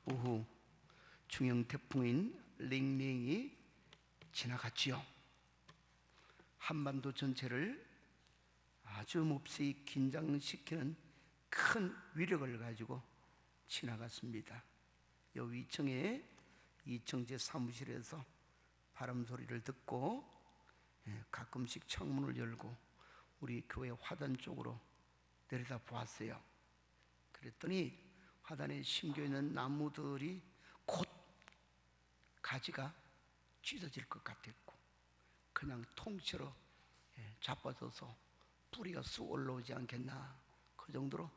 오후 중형 태풍인 링링이 지나갔지요. 한반도 전체를 아주 몹시 긴장시키는 큰 위력을 가지고 지나갔습니다. 요 위층에 이청제 사무실에서 바람 소리를 듣고 가끔씩 창문을 열고 우리 교회 화단 쪽으로 내려다 보았어요. 그랬더니 화단에 심겨 있는 나무들이 곧 가지가 찢어질 것 같았고 그냥 통째로 자빠져서 뿌리가 쑥 올라오지 않겠나, 그 정도로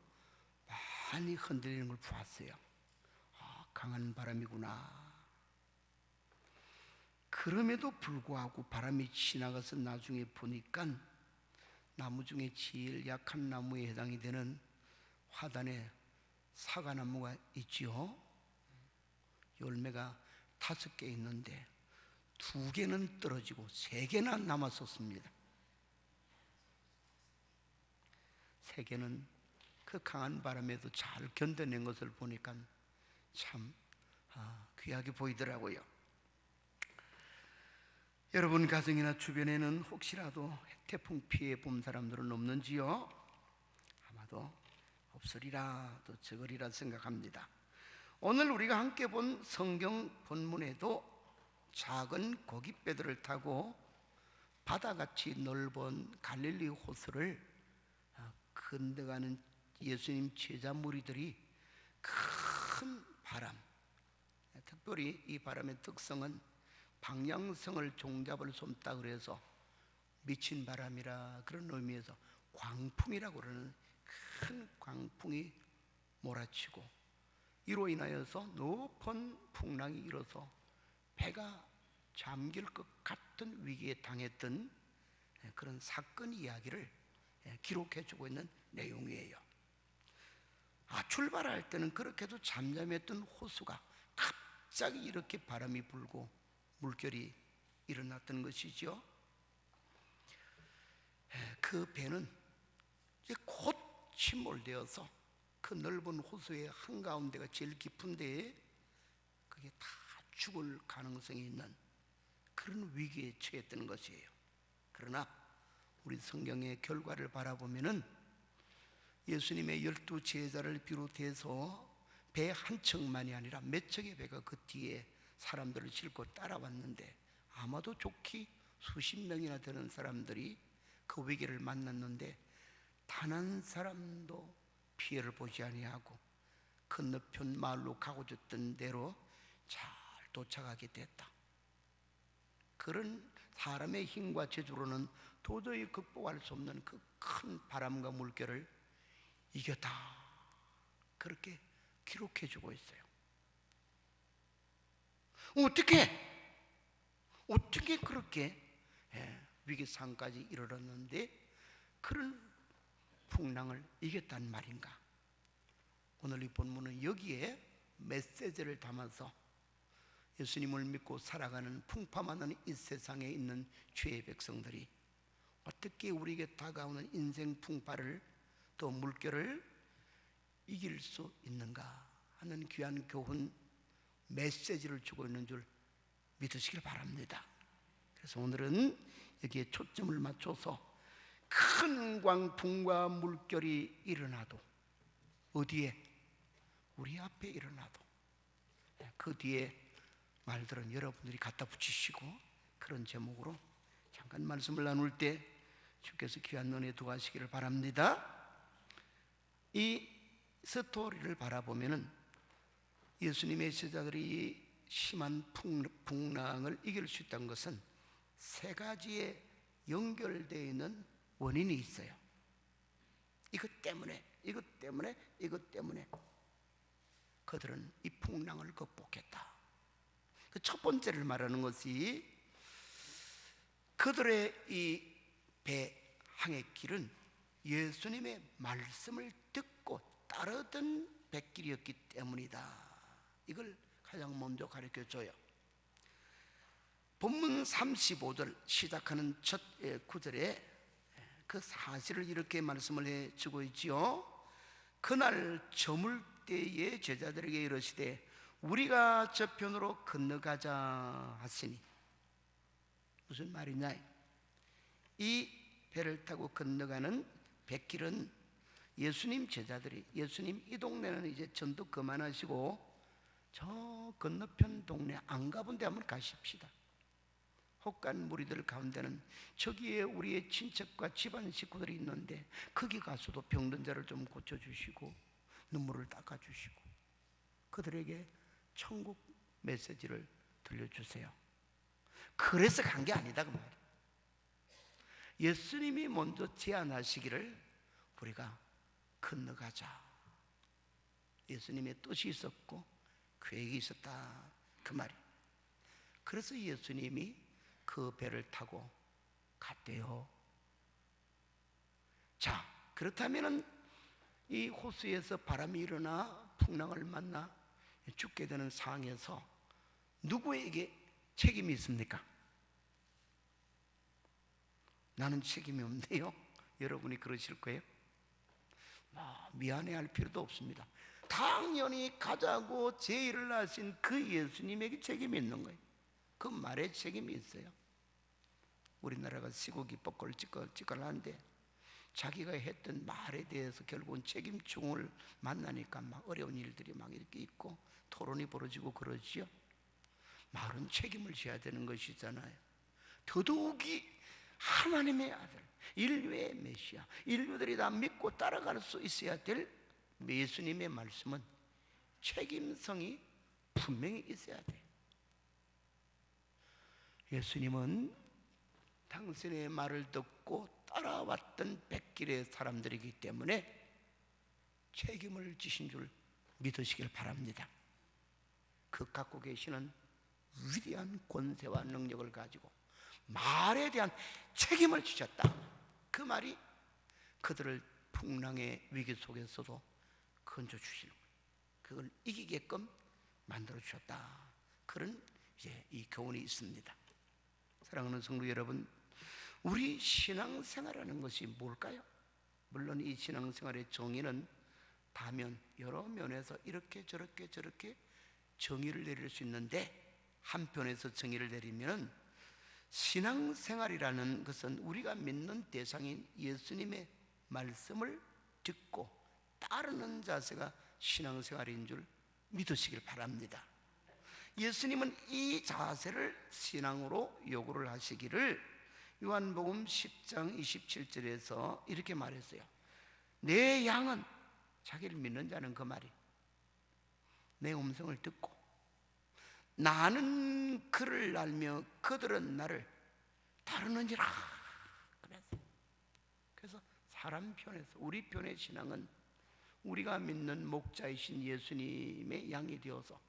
많이 흔들리는 걸 보았어요. 강한 바람이구나. 그럼에도 불구하고 바람이 지나가서 나중에 보니까 나무 중에 제일 약한 나무에 해당이 되는 화단에 사과나무가 있지요. 열매가 5개 있는데 2개는 떨어지고 3개나 남았었습니다. 3개는 그 강한 바람에도 잘 견뎌낸 것을 보니까 참 귀하게 보이더라고요. 여러분 가정이나 주변에는 혹시라도 태풍 피해 본 사람들은 없는지요? 아마도 없으리라, 또 적으리라 생각합니다. 오늘 우리가 함께 본 성경 본문에도 작은 고깃배들을 타고 바다같이 넓은 갈릴리 호수를 건너가는 예수님 제자 무리들이 큰 바람, 특별히 이 바람의 특성은 방향성을 종잡을 수 없다 그래서 미친 바람이라 그런 의미에서 광풍이라고 그러는 큰 광풍이 몰아치고 이로 인하여서 높은 풍랑이 일어서 배가 잠길 것 같은 위기에 당했던 그런 사건 이야기를 기록해주고 있는 내용이에요. 출발할 때는 그렇게도 잠잠했던 호수가 갑자기 이렇게 바람이 불고 물결이 일어났던 것이죠. 그 배는 이제 곧 침몰되어서 그 넓은 호수의 한가운데가 제일 깊은데 그게 다 죽을 가능성이 있는 그런 위기에 처했던 것이에요. 그러나 우리 성경의 결과를 바라보면은 예수님의 12 제자를 비롯해서 배 한 척만이 아니라 몇 척의 배가 그 뒤에 사람들을 싣고 따라왔는데 아마도 좋기 수십 명이나 되는 사람들이 그 위기를 만났는데 단 한 사람도 피해를 보지 아니하고 건너편 마을로 가고자 했던 대로 잘 도착하게 됐다. 그런 사람의 힘과 재주로는 도저히 극복할 수 없는 그 큰 바람과 물결을 이겼다, 그렇게 기록해주고 있어요. 어떻게 그렇게 위기 상까지 이르렀는데 그런 풍랑을 이겼단 말인가? 오늘 이 본문은 여기에 메시지를 담아서 예수님을 믿고 살아가는 풍파많은 이 세상에 있는 죄의 백성들이 어떻게 우리에게 다가오는 인생 풍파를 또 물결을 이길 수 있는가 하는 귀한 교훈 메시지를 주고 있는 줄 믿으시길 바랍니다. 그래서 오늘은 여기에 초점을 맞춰서 큰 광풍과 물결이 일어나도 어디에? 우리 앞에 일어나도 그 뒤에 말들은 여러분들이 갖다 붙이시고 그런 제목으로 잠깐 말씀을 나눌 때 주께서 귀한 은혜 도와주시기를 바랍니다. 이 스토리를 바라보면은 예수님의 제자들이 심한 풍랑을 이길 수 있다는 것은 3가지의 연결되어 있는 원인이 있어요. 이것 때문에 그들은 이 풍랑을 극복했다. 그 첫 번째를 말하는 것이 그들의 이 배 항해길은 예수님의 말씀을 듣고 따르던 백길이었기 때문이다. 이걸 가장 먼저 가르쳐줘요. 본문 35절 시작하는 첫 구절에 그 사실을 이렇게 말씀을 해주고 있지요. 그날 저물 때에 제자들에게 이르시되 우리가 저편으로 건너가자 하시니, 무슨 말이냐? 이 배를 타고 건너가는 뱃길은 예수님 제자들이, 예수님 이 동네는 이제 전도 그만하시고 저 건너편 동네 안 가본 데 한번 가십시다. 혹간 무리들 가운데는 저기에 우리의 친척과 집안 식구들이 있는데 거기 가서도 병든 자를 좀 고쳐주시고 눈물을 닦아주시고 그들에게 천국 메시지를 들려주세요. 그래서 간 게 아니다 그 말이에요. 예수님이 먼저 제안하시기를 우리가 건너가자. 예수님의 뜻이 있었고 계획이 있었다 그 말이에요. 그래서 예수님이 그 배를 타고 갔대요. 자, 그렇다면은 이 호수에서 바람이 일어나 풍랑을 만나 죽게 되는 상황에서 누구에게 책임이 있습니까? 나는 책임이 없네요. 여러분이 그러실 거예요? 미안해할 필요도 없습니다. 당연히 가자고 제의를 하신 그 예수님에게 책임이 있는 거예요. 그 말에 책임이 있어요. 우리나라가 시국이 뻐끌찌껄한데 자기가 했던 말에 대해서 결국은 책임충을 만나니까 막 어려운 일들이 막 이렇게 있고 토론이 벌어지고 그러지요. 말은 책임을 져야 되는 것이잖아요. 더더욱이 하나님의 아들, 인류의 메시아, 인류들이 다 믿고 따라갈 수 있어야 될 예수님의 말씀은 책임성이 분명히 있어야 돼요. 예수님은 당신의 말을 듣고 따라왔던 뱃길의 사람들이기 때문에 책임을 지신 줄 믿으시길 바랍니다. 그 갖고 계시는 위대한 권세와 능력을 가지고 말에 대한 책임을 지셨다. 그 말이 그들을 풍랑의 위기 속에서도 건져주시는 거예요. 그걸 이기게끔 만들어주셨다. 그런 이제 이 교훈이 있습니다. 사랑하는 성도 여러분, 우리 신앙생활이라는 것이 뭘까요? 물론 이 신앙생활의 정의는 다면 여러 면에서 이렇게 저렇게 정의를 내릴 수 있는데, 한편에서 정의를 내리면 신앙생활이라는 것은 우리가 믿는 대상인 예수님의 말씀을 듣고 따르는 자세가 신앙생활인 줄 믿으시길 바랍니다. 예수님은 이 자세를 신앙으로 요구를 하시기를 요한복음 10장 27절에서 이렇게 말했어요. 내 양은, 자기를 믿는 자는 그 말이, 내 음성을 듣고 나는 그를 알며 그들은 나를 따르느니라 그랬어요. 그래서 사람 편에서 우리 편의 신앙은 우리가 믿는 목자이신 예수님의 양이 되어서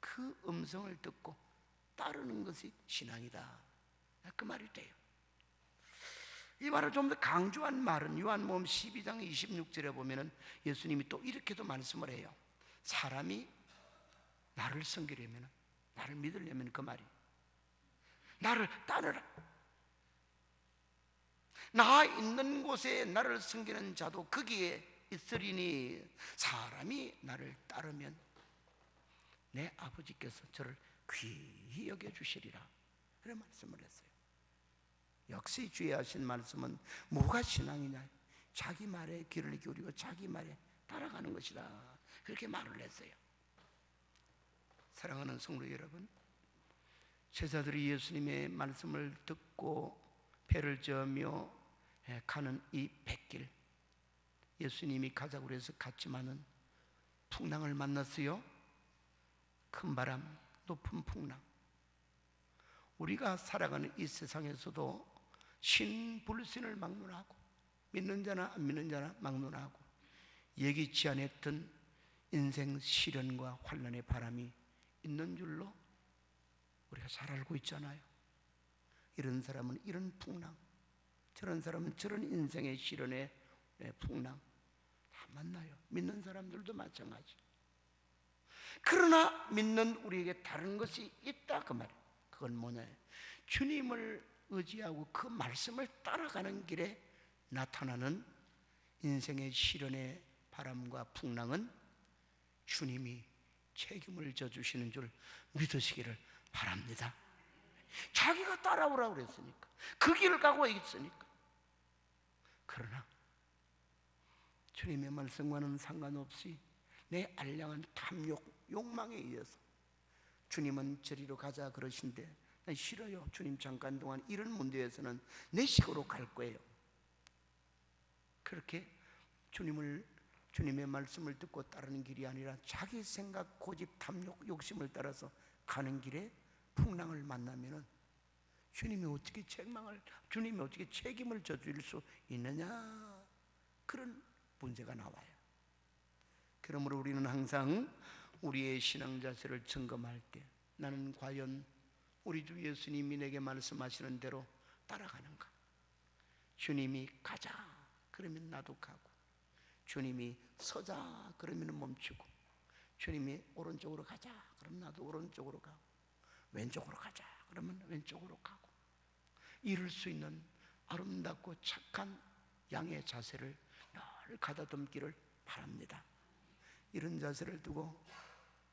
그 음성을 듣고 따르는 것이 신앙이다, 그 말이 돼요. 이 말을 좀 더 강조한 말은 요한복음 12장 26절에 보면은 예수님이 또 이렇게도 말씀을 해요. 사람이 나를 섬기려면, 나를 믿으려면 그 말이, 나를 따르라. 나 있는 곳에 나를 섬기는 자도 거기에 있으리니 사람이 나를 따르면 내 아버지께서 저를 귀히 여겨주시리라, 그런 말씀을 했어요. 역시 주의 하신 말씀은 뭐가 신앙이냐? 자기 말에 귀를 기울이고 자기 말에 따라가는 것이다, 그렇게 말을 했어요. 사랑하는 성도 여러분, 제자들이 예수님의 말씀을 듣고 배를 저으며 가는 이 뱃길, 예수님이 가자고 해서 갔지만은 풍랑을 만났어요. 큰 바람, 높은 풍랑. 우리가 살아가는 이 세상에서도 신불신을 막론하고 믿는 자나 안 믿는 자나 막론하고 예기치 않았던 인생 시련과 환난의 바람이 있는 줄로 우리가 잘 알고 있잖아요. 이런 사람은 이런 풍랑, 저런 사람은 저런 인생의 시련의 풍랑 다 만나요. 믿는 사람들도 마찬가지. 그러나 믿는 우리에게 다른 것이 있다 그 말이에요. 그건 뭐냐? 주님을 의지하고 그 말씀을 따라가는 길에 나타나는 인생의 시련의 바람과 풍랑은 주님이 책임을 져주시는 줄 믿으시기를 바랍니다. 자기가 따라오라고 그랬으니까, 그 길을 가고 있으니까. 그러나 주님의 말씀과는 상관없이 내 알량한 탐욕, 욕망에 의해서 주님은 저리로 가자 그러신데 난 싫어요. 주님 잠깐 동안 이런 문제에서는 내 식으로 갈 거예요. 그렇게 주님의 말씀을 듣고 따르는 길이 아니라 자기 생각, 고집, 탐욕, 욕심을 따라서 가는 길에 풍랑을 만나면은 주님이 어떻게 책임을 져줄 수 있느냐, 그런 문제가 나와요. 그러므로 우리는 항상 우리의 신앙 자세를 점검할 때 나는 과연 우리 주 예수님이 내게 말씀하시는 대로 따라가는가? 주님이 가자 그러면 나도 가고, 주님이 서자 그러면 멈추고, 주님이 오른쪽으로 가자 그러면 나도 오른쪽으로 가고, 왼쪽으로 가자 그러면 왼쪽으로 가고, 이룰 수 있는 아름답고 착한 양의 자세를 늘 가다듬기를 바랍니다. 이런 자세를 두고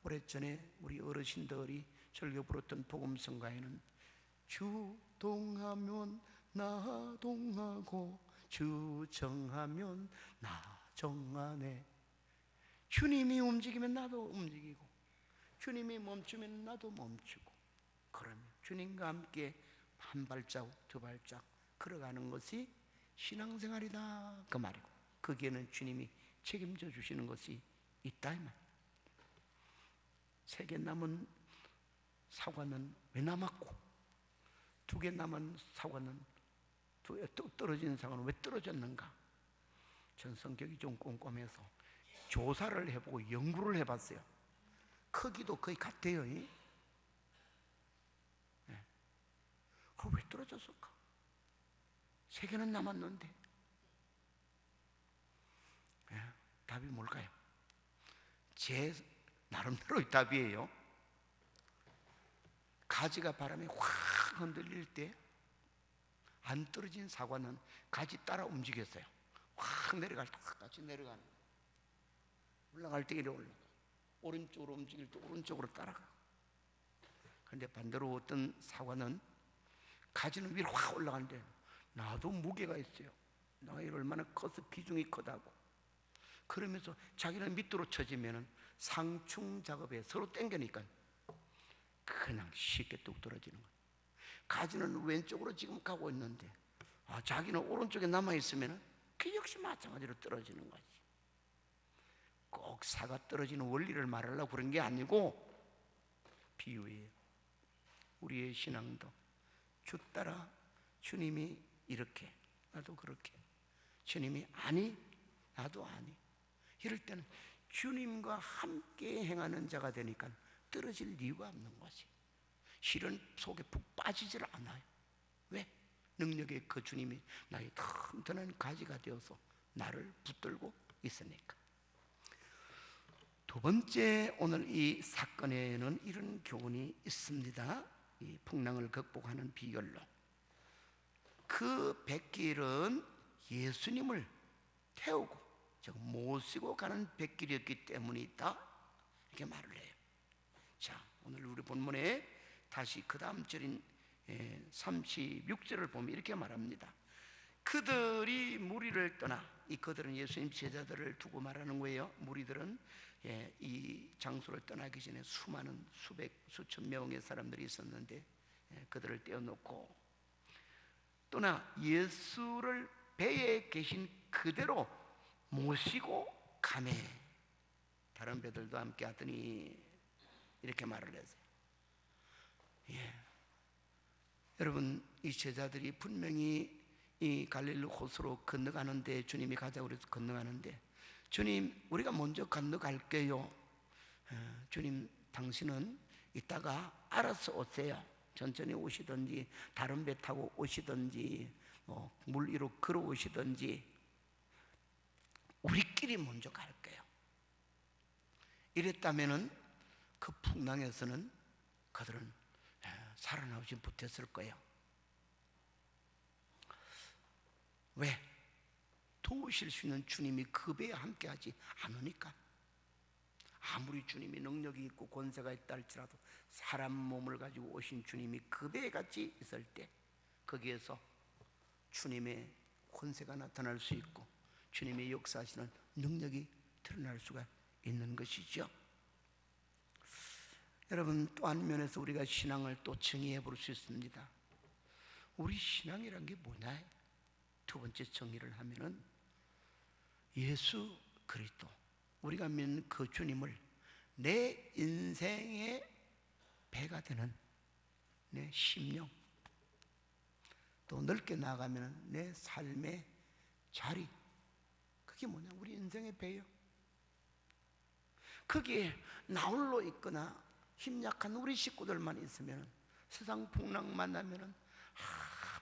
오래전에 우리 어르신들이 즐겨 부르던 복음성가에는 주 동하면 나 동하고 주 정하면 나 정하네. 주님이 움직이면 나도 움직이고, 주님이 멈추면 나도 멈추고, 그러면 주님과 함께 한 발자국 두 발자국 걸어가는 것이 신앙생활이다 그 말이고, 거기에는 주님이 책임져 주시는 것이 있다 이 말. 3개 남은 사과는 왜 남았고, 2개 남은 사과는 떨어진 사과는 왜 떨어졌는가? 전 성격이 좀 꼼꼼해서 조사를 해보고 연구를 해봤어요. 크기도 거의 같아요. 네. 그럼 왜 떨어졌을까? 3개는 남았는데. 네. 답이 뭘까요? 제 나름대로의 답이에요. 가지가 바람에 확 흔들릴 때 안 떨어진 사과는 가지 따라 움직였어요. 확 내려갈 때 같이 내려가는, 올라갈 때 이래 올라가, 오른쪽으로 움직일 때 오른쪽으로 따라가. 그런데 반대로 어떤 사과는 가지는 위로 확 올라가는데 나도 무게가 있어요. 내가 이 얼마나 커서 비중이 크다고. 그러면서 자기는 밑으로 쳐지면은 상충 작업에 서로 당기니까 그냥 쉽게 뚝 떨어지는 거예요. 가지는 왼쪽으로 지금 가고 있는데 자기는 오른쪽에 남아있으면 그 역시 마찬가지로 떨어지는 거지. 꼭 사과 떨어지는 원리를 말하려고 그런 게 아니고 비유예요. 우리의 신앙도 주 따라 주님이 이렇게 나도 그렇게, 주님이 아니 나도 아니, 이럴 때는 주님과 함께 행하는 자가 되니까 떨어질 이유가 없는 거지. 실은 속에 푹 빠지질 않아요. 왜? 능력의 그 주님이 나의 튼튼한 가지가 되어서 나를 붙들고 있으니까. 2번째, 오늘 이 사건에는 이런 교훈이 있습니다. 이 풍랑을 극복하는 비결로, 그 뱃길은 예수님을 태우고 즉 모시고 가는 뱃길이었기 때문이다, 이렇게 말을 해요. 자, 오늘 우리 본문에 다시 그 다음 절인 36절을 보면 이렇게 말합니다. 그들이 무리를 떠나, 이 그들은 예수님 제자들을 두고 말하는 거예요. 무리들은 이 장소를 떠나기 전에 수많은 수천 명의 사람들이 있었는데 그들을 떼어놓고 떠나 예수를 배에 계신 그대로 모시고 가매. 다른 배들도 함께 하더니 이렇게 말을 했어요. 여러분, 이 제자들이 분명히 이 갈릴리 호수로 건너가는데, 주님이 가자고 그래서 건너가는데, 주님 우리가 먼저 건너갈게요. 주님 당신은 이따가 알아서 오세요. 천천히 오시든지 다른 배 타고 오시든지 물 위로 걸어오시든지 우리끼리 먼저 갈게요. 이랬다면은 그 풍랑에서는 그들은 살아나오지 못했을 거예요. 왜? 도우실 수 있는 주님이 그 배에 함께하지 않으니까. 아무리 주님이 능력이 있고 권세가 있다 할지라도 사람 몸을 가지고 오신 주님이 그 배에 같이 있을 때 거기에서 주님의 권세가 나타날 수 있고 주님의 역사하시는 능력이 드러날 수가 있는 것이죠. 여러분, 또 한 면에서 우리가 신앙을 또 정의해 볼 수 있습니다. 우리 신앙이란 게 뭐냐? 두 번째 정의를 하면은 예수 그리스도, 우리가 믿는 그 주님을 내 인생의 배가 되는 내 심령, 또 넓게 나아가면 내 삶의 자리, 그게 뭐냐? 우리 인생의 배요. 거기에 나홀로 있거나 힘약한 우리 식구들만 있으면, 세상 풍랑 만나면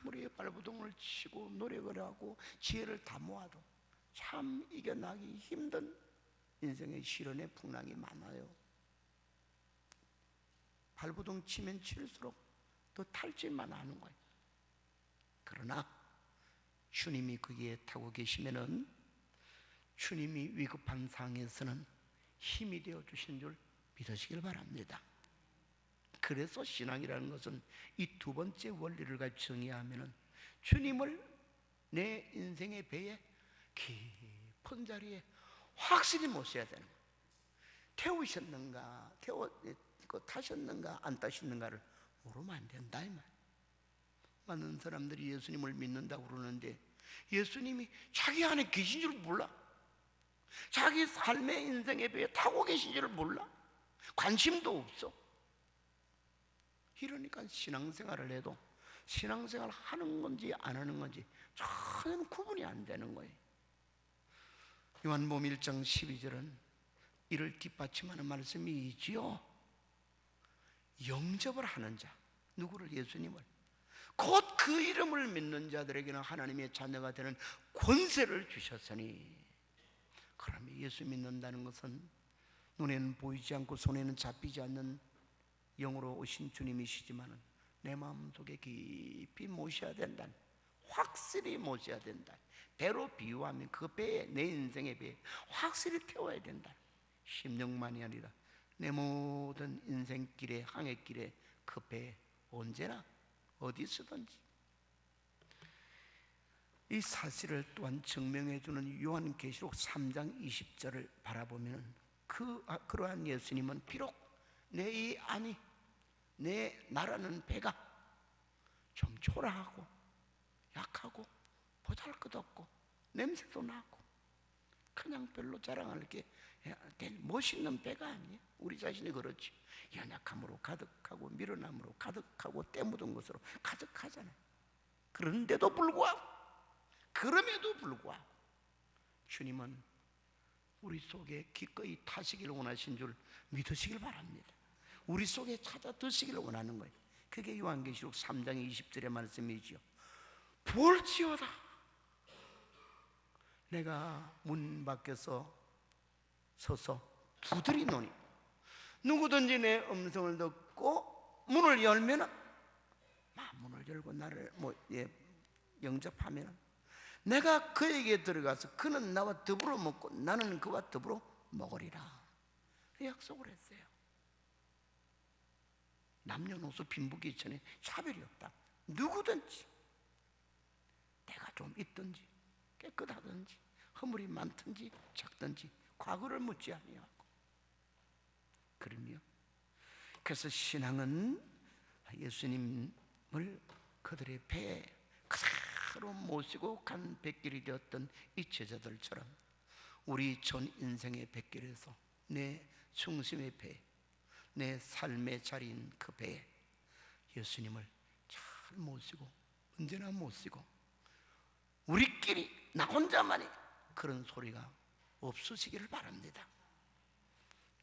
아무리 발버둥을 치고 노력을 하고 지혜를 다 모아도 참 이겨나기 힘든 인생의 시련의 풍랑이 많아요. 발버둥 치면 칠수록 더 탈질만 하는 거예요. 그러나 주님이 거기에 타고 계시면은 주님이 위급한 상황에서는 힘이 되어 주신 줄 믿으시길 바랍니다. 그래서 신앙이라는 것은 이 두 번째 원리를 같이 정의하면은 주님을 내 인생의 배에 깊은 자리에 확실히 모셔야 되는 거예요. 태우셨는가, 타셨는가, 안 타셨는가를 모르면 안 된다 이 말. 많은 사람들이 예수님을 믿는다고 그러는데 예수님이 자기 안에 계신 줄 몰라. 자기 삶의 인생의 배에 타고 계신 줄 몰라. 관심도 없어. 이러니까 신앙생활을 해도 신앙생활 하는 건지 안 하는 건지 전혀 구분이 안 되는 거예요. 요한복음 1장 12절은 이를 뒷받침하는 말씀이 있지요. 영접을 하는 자, 누구를? 예수님을. 곧 그 이름을 믿는 자들에게는 하나님의 자녀가 되는 권세를 주셨으니. 그러면 예수 믿는다는 것은 눈에는 보이지 않고 손에는 잡히지 않는 영으로 오신 주님이시지만 내 마음속에 깊이 모셔야 된다, 확실히 모셔야 된다. 배로 비유하면 그 배에, 내 인생의 배에 확실히 태워야 된다. 심령만이 아니라 내 모든 인생길에, 항해길에 그 배에 언제나 어디서든지. 이 사실을 또한 증명해 주는 요한계시록 3장 20절을 바라보면 그러한 예수님은 비록 내 이 안이, 내 나라는 배가 좀 초라하고 약하고 보잘것없고 냄새도 나고 그냥 별로 자랑할 게 멋있는 배가 아니에요. 우리 자신이 그렇지. 연약함으로 가득하고 미련함으로 가득하고 때 묻은 것으로 가득하잖아요. 그런데도 불구하고, 그럼에도 불구하고 주님은 우리 속에 기꺼이 타시기를 원하신 줄 믿으시길 바랍니다. 우리 속에 찾아 드시기를 원하는 거예요. 그게 요한계시록 3장 20절의 말씀이지요. 볼지어다 내가 문 밖에서 서서 두드리노니 누구든지 내 음성을 듣고 문을 열면은, 문을 열고 나를 영접하면은 내가 그에게 들어가서 그는 나와 더불어 먹고 나는 그와 더불어 먹으리라 약속을 했어요. 남녀노소 빈부귀천에 차별이 없다. 누구든지, 내가 좀 있든지 깨끗하든지 허물이 많든지 작든지 과거를 묻지 아니하고. 그럼요. 그래서 신앙은 예수님을 그들의 배에 그대로 모시고 간 뱃길이 되었던 이 제자들처럼 우리 전 인생의 뱃길에서 내 중심의 배, 내 삶의 자리인 그 배에 예수님을 잘 모시고 언제나 모시고 우리끼리 나 혼자만이 그런 소리가 없으시기를 바랍니다.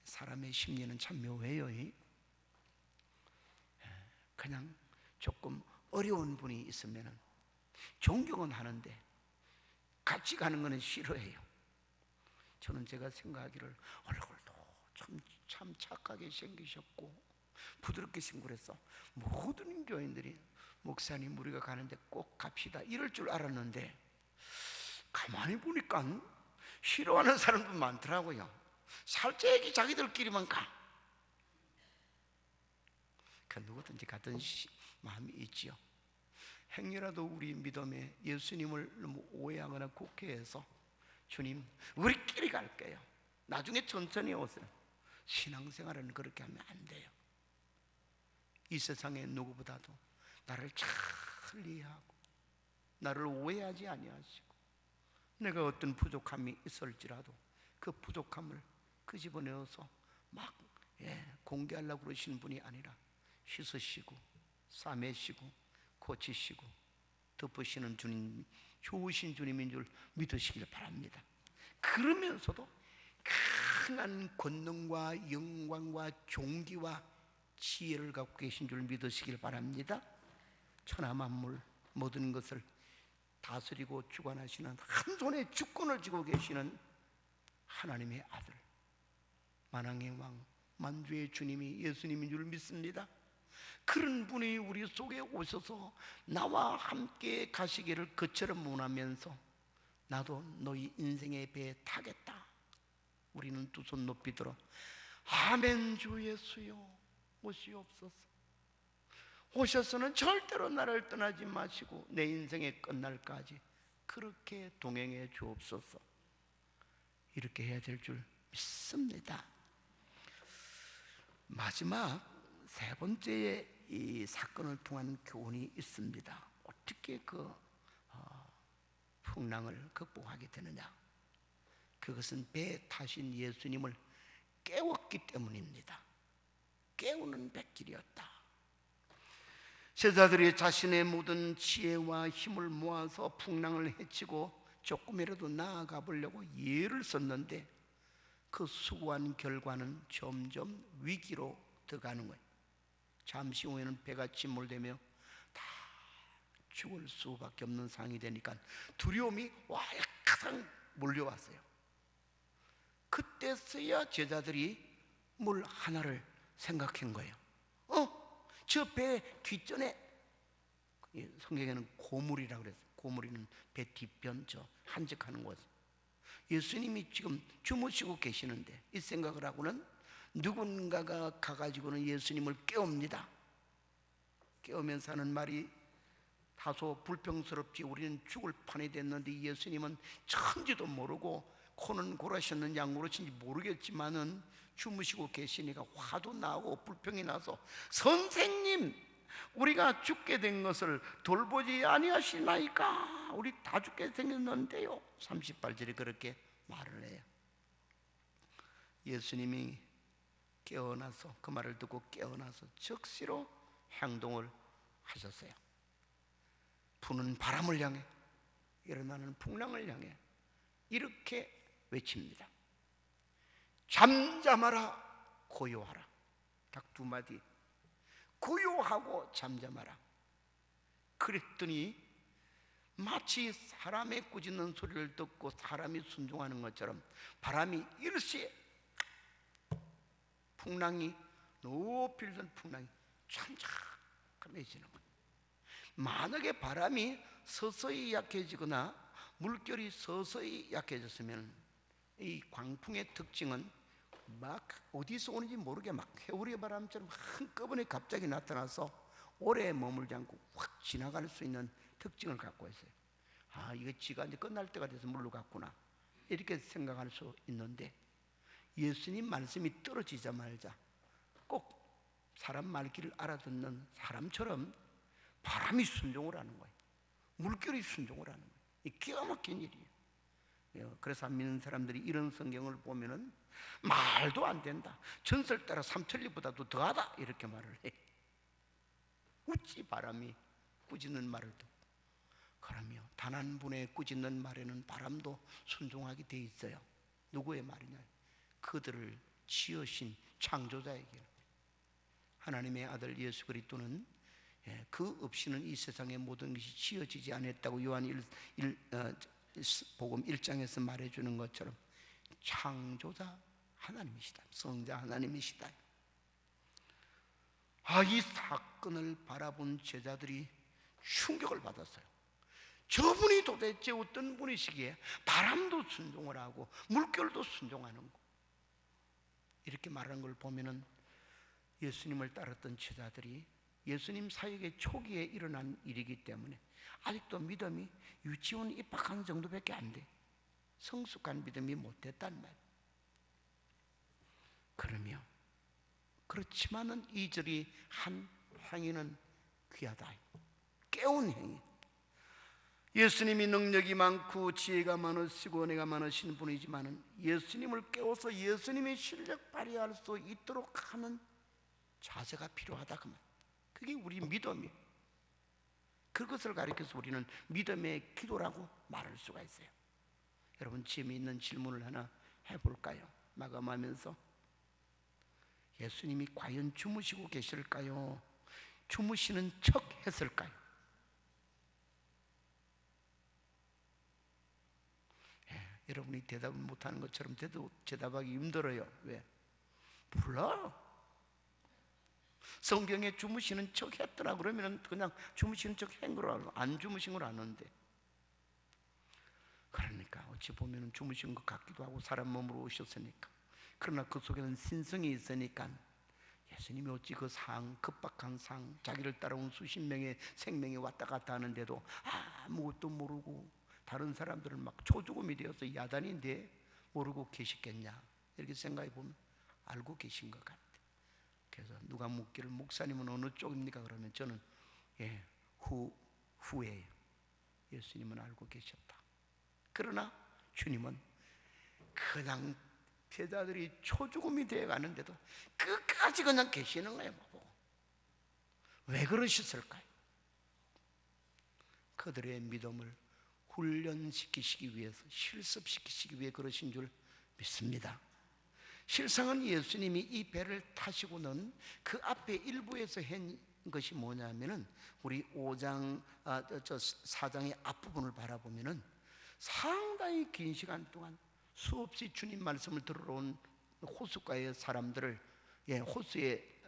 사람의 심리는 참 묘해요. 그냥 조금 어려운 분이 있으면 존경은 하는데 같이 가는 것은 싫어해요. 저는 제가 생각하기를 얼굴도 참 착하게 생기셨고 부드럽게 생겼어. 모든 교인들이 목사님 우리가 가는데 꼭 갑시다 이럴 줄 알았는데 가만히 보니까 싫어하는 사람도 많더라고요. 살짝이 자기들끼리만 가. 그 누구든지 같은 마음이 있지요. 행여라도 우리 믿음에 예수님을 너무 오해하거나 곡해해서 주님 우리끼리 갈게요, 나중에 천천히 오세요, 신앙생활은 그렇게 하면 안 돼요. 이 세상의 누구보다도 나를 잘 이해하고 나를 오해하지 아니하시고 내가 어떤 부족함이 있을지라도 그 부족함을 끄집어내어서 막 공개하려고 그러시는 분이 아니라 씻으시고 싸매시고 고치시고 덮으시는 주님, 좋으신 주님인 줄 믿으시길 바랍니다. 그러면서도 강한 권능과 영광과 존귀와 지혜를 갖고 계신 줄 믿으시길 바랍니다. 천하 만물 모든 것을 다스리고 주관하시는, 한 손에 주권을 쥐고 계시는 하나님의 아들, 만왕의 왕 만주의 주님이 예수님인 줄 믿습니다. 그런 분이 우리 속에 오셔서 나와 함께 가시기를 그처럼 원하면서 나도 너희 인생의 배에 타겠다. 우리는 두 손 높이 들어 아멘 주 예수여 오시옵소서. 오셔서는 절대로 나를 떠나지 마시고 내 인생의 끝날까지 그렇게 동행해 주옵소서. 이렇게 해야 될 줄 믿습니다. 마지막 세 번째의 이 사건을 통한 교훈이 있습니다. 어떻게 그 풍랑을 극복하게 되느냐? 그것은 배에 타신 예수님을 깨웠기 때문입니다. 깨우는 백길이었다. 제자들이 자신의 모든 지혜와 힘을 모아서 풍랑을 헤치고 조금이라도 나아가 보려고 예를 썼는데 그 수고한 결과는 점점 위기로 들어가는 거예요. 잠시 후에는 배가 침몰되며 다 죽을 수밖에 없는 상황이 되니까 두려움이 왈칵 몰려왔어요. 그때서야 제자들이 물 하나를 생각한 거예요. 저 배 뒷전에, 성경에는 고물이라고 그랬어요. 고물이는 배 뒷편 한적하는 곳. 예수님이 지금 주무시고 계시는데 이 생각을 하고는 누군가가 가가지고는 예수님을 깨웁니다. 깨우면서 하는 말이 다소 불평스럽지, 우리는 죽을 판이 됐는데 예수님은 천지도 모르고 코는 골아셨는지 안 골아셨는지 모르겠지만은 주무시고 계시니까 화도 나고 불평이 나서 선생님 우리가 죽게 된 것을 돌보지 아니하시나이까? 우리 다 죽게 생겼는데요. 38절에 그렇게 말을 해요. 예수님이 깨어나서 그 말을 듣고 깨어나서 즉시로 행동을 하셨어요. 부는 바람을 향해, 일어나는 풍랑을 향해 이렇게 외칩니다. 잠잠하라 고요하라. 딱 두 마디. 고요하고 잠잠하라. 그랬더니 마치 사람의 꾸짖는 소리를 듣고 사람이 순종하는 것처럼 바람이 일시에 풍랑이, 높이 일던 풍랑이 잠잠해지는 거예요. 만약에 바람이 서서히 약해지거나 물결이 서서히 약해졌으면 이 광풍의 특징은 막 어디서 오는지 모르게 막 회오리 바람처럼 한꺼번에 갑자기 나타나서 오래 머물지 않고 확 지나갈 수 있는 특징을 갖고 있어요. 이거 지가 이제 끝날 때가 돼서 물로 갔구나 이렇게 생각할 수 있는데, 예수님 말씀이 떨어지자마자 꼭 사람 말귀를 알아듣는 사람처럼 바람이 순종을 하는 거예요. 물결이 순종을 하는 거예요. 이 기가 막힌 일이에요. 그래서 안 믿는 사람들이 이런 성경을 보면은 말도 안 된다, 전설 따라 삼천리보다도 더하다 이렇게 말을 해. 어찌 바람이 꾸짖는 말을 듣고, 그러며 단 한 분의 꾸짖는 말에는 바람도 순종하게 돼 있어요. 누구의 말이냐? 그들을 지으신 창조자에게. 하나님의 아들 예수 그리스도는 그 없이는 이 세상의 모든 것이 지어지지 않았다고 요한 복음 1장에서 말해주는 것처럼 창조자 하나님이시다, 성자 하나님이시다. 이 사건을 바라본 제자들이 충격을 받았어요. 저분이 도대체 어떤 분이시기에 바람도 순종을 하고 물결도 순종하는 거. 이렇게 말하는 걸 보면은 예수님을 따랐던 제자들이 예수님 사역의 초기에 일어난 일이기 때문에 아직도 믿음이 유치원 입학하는 정도밖에 안 돼. 성숙한 믿음이 못 됐단 말이에요. 그러며 그렇지만은 이절이 한 행위는 귀하다. 깨운 행위. 예수님이 능력이 많고 지혜가 많으시고 은혜가 많으신 분이지만은 예수님을 깨워서 예수님의 실력 발휘할 수 있도록 하는 자세가 필요하다 그 말. 그게 우리 믿음이에요. 그것을 가리켜서 우리는 믿음의 기도라고 말할 수가 있어요. 여러분, 재미있는 질문을 하나 해볼까요? 마감하면서 예수님이 과연 주무시고 계실까요? 주무시는 척 했을까요? 여러분이 대답을 못하는 것처럼 대답하기 힘들어요. 왜? 몰라. 성경에 주무시는 척 했더라 그러면 그냥 주무시는 척 한 거로 안 주무신 걸 아는데, 그러니까 어찌 보면 주무신 것 같기도 하고 사람 몸으로 오셨으니까. 그러나 그 속에는 신성이 있으니까 예수님이 어찌 그 급박한 자기를 따라온 수십 명의 생명이 왔다 갔다 하는데도 아무것도 모르고 다른 사람들은 막 초죽음이 되어서 야단인데 모르고 계시겠냐, 이렇게 생각해 보면 알고 계신 것 같아요. 그래서 누가 묻기를 목사님은 어느 쪽입니까? 그러면 저는 후예요. 예수님은 알고 계셨다. 그러나 주님은 그냥 제자들이 초죽음이 되어 가는데도 끝까지 그냥 계시는 거예요. 왜 그러셨을까요? 그들의 믿음을 훈련시키시기 위해서, 실습시키시기 위해 그러신 줄 믿습니다. 실상은 예수님이 이 배를 타시고는 그 앞에 일부에서 한 것이 뭐냐면은 우리 4장의 앞부분을 바라보면은 상당히 긴 시간 동안 수없이 주님 말씀을 들으러 온 호숫가의 사람들을 호수의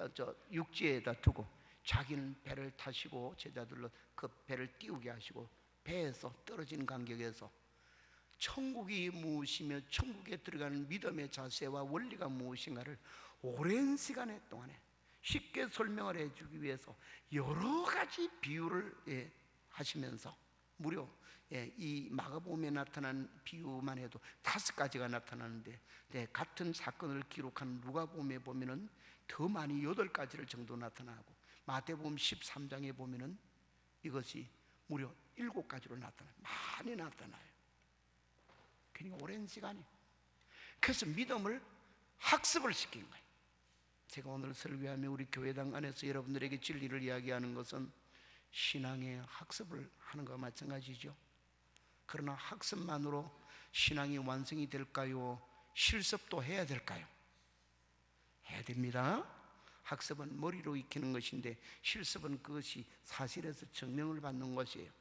육지에다 두고 자기는 배를 타시고 제자들로 그 배를 띄우게 하시고 배에서 떨어지는 간격에서 천국이 무엇이며 천국에 들어가는 믿음의 자세와 원리가 무엇인가를 오랜 시간 동안에 쉽게 설명을 해주기 위해서 여러 가지 비유를 하시면서 무려 이 마가복음에 나타난 비유만 해도 5가지가 나타나는데 같은 사건을 기록한 누가복음에 보면은 더 많이 8가지를 정도 나타나고 마태복음 13장에 보면은 이것이 무려 7가지로 나타나요. 많이 나타나요. 그러니까 오랜 시간이에요. 그래서 믿음을 학습을 시킨 거예요. 제가 오늘 설교하며 우리 교회당 안에서 여러분들에게 진리를 이야기하는 것은 신앙의 학습을 하는 것과 마찬가지죠. 그러나 학습만으로 신앙이 완성이 될까요? 실습도 해야 될까요? 해야 됩니다. 학습은 머리로 익히는 것인데 실습은 그것이 사실에서 증명을 받는 것이에요.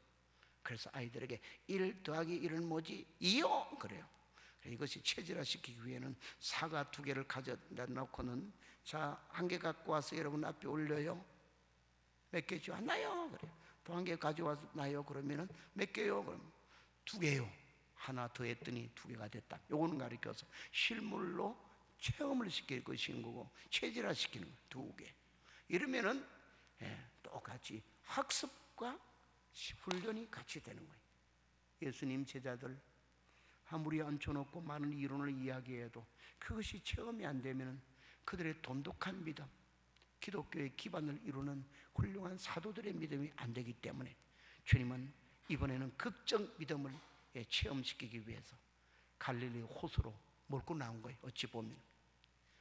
그래서 아이들에게 1 더하기 1은 뭐지? 2요! 그래요. 이것이 체질화시키기 위해는 사과 2개를 가져다 놓고는 자, 1개 갖고 와서 여러분 앞에 올려요. 몇 개죠? 하나요. 그래요. 또 1개 가져와나요? 그러면은 몇 개요? 그럼 2개요. 하나 더 했더니 2개가 됐다. 요거는 가리켜서 실물로 체험을 시킬 것인 거고 체질화시키는 거예요. 2개. 이러면은 똑같이 학습과 훈련이 같이 되는 거예요. 예수님 제자들 아무리 앉혀놓고 많은 이론을 이야기해도 그것이 체험이 안 되면 그들의 돈독한 믿음, 기독교의 기반을 이루는 훌륭한 사도들의 믿음이 안 되기 때문에 주님은 이번에는 극적 믿음을 체험시키기 위해서 갈릴리 호수로 몰고 나온 거예요. 어찌 보면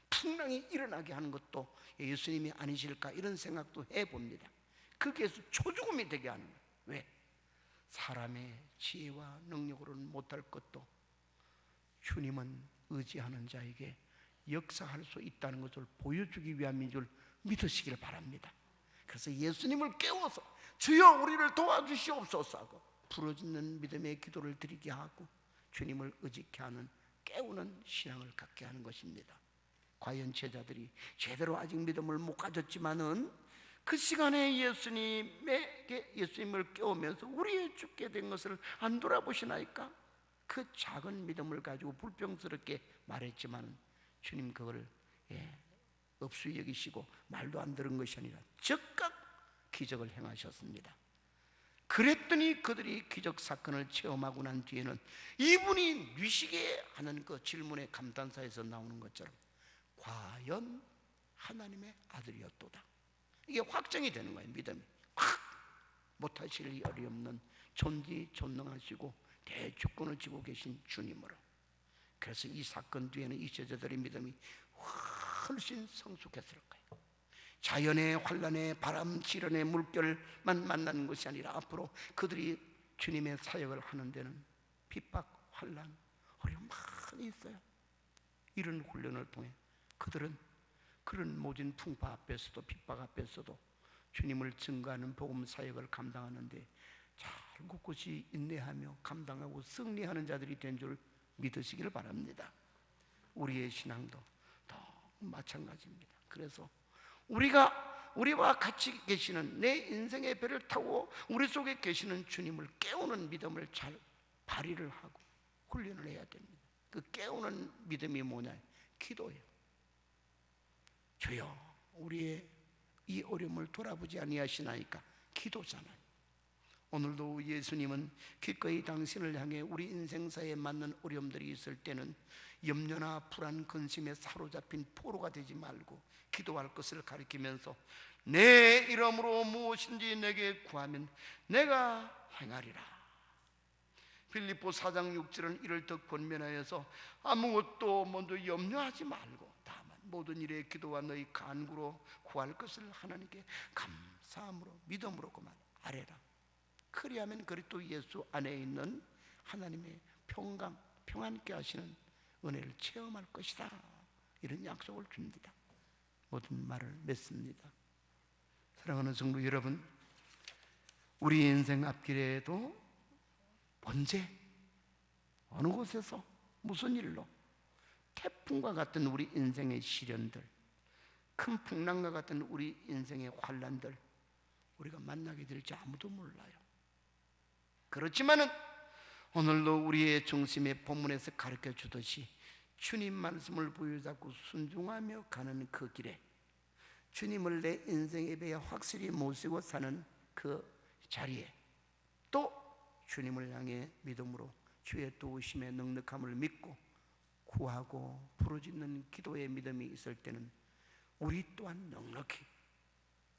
풍랑이 일어나게 하는 것도 예수님이 아니실까 이런 생각도 해봅니다. 거기에서 초죽음이 되게 하는 거예요. 왜? 사람의 지혜와 능력으로는 못할 것도 주님은 의지하는 자에게 역사할 수 있다는 것을 보여주기 위함인 줄 믿으시길 바랍니다. 그래서 예수님을 깨워서 주여 우리를 도와주시옵소서 하고 부르짖는 믿음의 기도를 드리게 하고 주님을 의지케 하는 깨우는 신앙을 갖게 하는 것입니다. 과연 제자들이 제대로 아직 믿음을 못 가졌지만은 그 시간에 예수님을 깨우면서 우리의 죽게 된 것을 안 돌아보시나이까? 그 작은 믿음을 가지고 불평스럽게 말했지만 주님 그걸 업수 여기시고 말도 안 들은 것이 아니라 즉각 기적을 행하셨습니다. 그랬더니 그들이 기적 사건을 체험하고 난 뒤에는 이분이 뉘시게 하는 그 질문의 감탄사에서 나오는 것처럼 과연 하나님의 아들이었도다, 이게 확정이 되는 거예요. 믿음이 확, 못하실 일이 없는 존재존능하시고 대주권을 쥐고 계신 주님으로. 그래서 이 사건 뒤에는 이 제자들의 믿음이 훨씬 성숙했을 거예요. 자연의 환란에 바람 지련의 물결만 만나는 것이 아니라 앞으로 그들이 주님의 사역을 하는 데는 핍박, 환란, 어려움 많이 있어요. 이런 훈련을 통해 그들은 그런 모진 풍파 앞에서도 핍박 앞에서도 주님을 증거하는 복음 사역을 감당하는데 잘 곳곳이 인내하며 감당하고 승리하는 자들이 된 줄 믿으시기를 바랍니다. 우리의 신앙도 더 마찬가지입니다. 그래서 우리와 같이 계시는, 내 인생의 배를 타고 우리 속에 계시는 주님을 깨우는 믿음을 잘 발휘를 하고 훈련을 해야 됩니다. 그 깨우는 믿음이 뭐냐? 기도예요. 주여 우리의 이 어려움을 돌아보지 아니하시나이까, 기도잖아요. 오늘도 예수님은 기꺼이 당신을 향해 우리 인생사에 맞는 어려움들이 있을 때는 염려나 불안, 근심에 사로잡힌 포로가 되지 말고 기도할 것을 가리키면서 내 이름으로 무엇인지 내게 구하면 내가 행하리라. 빌립보 4장 6절은 이를 더 권면하여서 아무것도 먼저 염려하지 말고 다만 모든 일에 기도와 너희 간구로 구할 것을 하나님께 감사함으로 믿음으로 그만 아뢰라. 그리하면 그리스도 예수 안에 있는 하나님의 평안케 하시는 은혜를 체험할 것이다, 이런 약속을 줍니다. 모든 말을 맺습니다. 사랑하는 성도 여러분, 우리 인생 앞길에도 언제 어느 곳에서 무슨 일로 태풍과 같은 우리 인생의 시련들, 큰 풍랑과 같은 우리 인생의 환란들 우리가 만나게 될지 아무도 몰라요. 그렇지만은 오늘도 우리의 중심의 본문에서 가르쳐 주듯이 주님 말씀을 부여잡고 순종하며 가는 그 길에 주님을 내 인생의 배에 확실히 모시고 사는 그 자리에 또 주님을 향해 믿음으로 주의 도우심의 넉넉함을 믿고 구하고 부르짖는 기도의 믿음이 있을 때는 우리 또한 넉넉히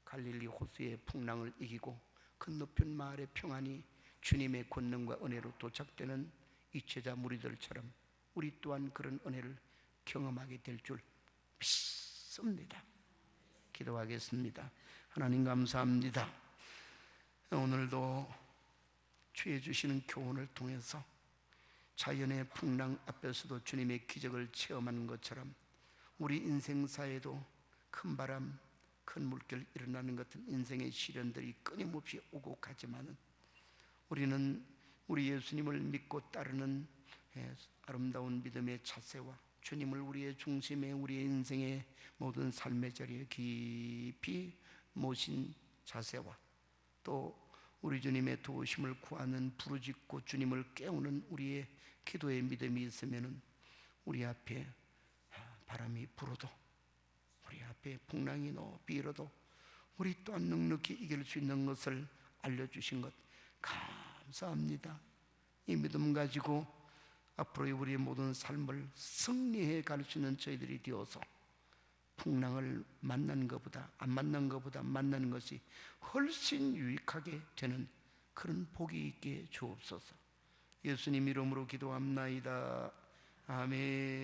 갈릴리 호수의 풍랑을 이기고 건너편 마을의 평안이 주님의 권능과 은혜로 도착되는 이체자 무리들처럼 우리 또한 그런 은혜를 경험하게 될 줄 믿습니다. 기도하겠습니다. 하나님 감사합니다. 오늘도 주의 주시는 교훈을 통해서 자연의 풍랑 앞에서도 주님의 기적을 체험하는 것처럼 우리 인생사에도 큰 바람, 큰 물결 일어나는 같은 인생의 시련들이 끊임없이 오고 가지만은 우리는 우리 예수님을 믿고 따르는 아름다운 믿음의 자세와 주님을 우리의 중심에 우리의 인생의 모든 삶의 자리에 깊이 모신 자세와 또 우리 주님의 도우심을 구하는 부르짖고 주님을 깨우는 우리의 기도의 믿음이 있으면 우리 앞에 바람이 불어도 우리 앞에 풍랑이 높이 일어도 우리 또한 넉넉히 이길 수 있는 것을 알려주신 것 감사합니다. 이 믿음 가지고 앞으로의 우리의 모든 삶을 승리해 갈 수 있는 저희들이 되어서 풍랑을 만난 것보다 안 만난 것보다 만나는 것이 훨씬 유익하게 되는 그런 복이 있게 주옵소서. 예수님 이름으로 기도합나이다. 아멘.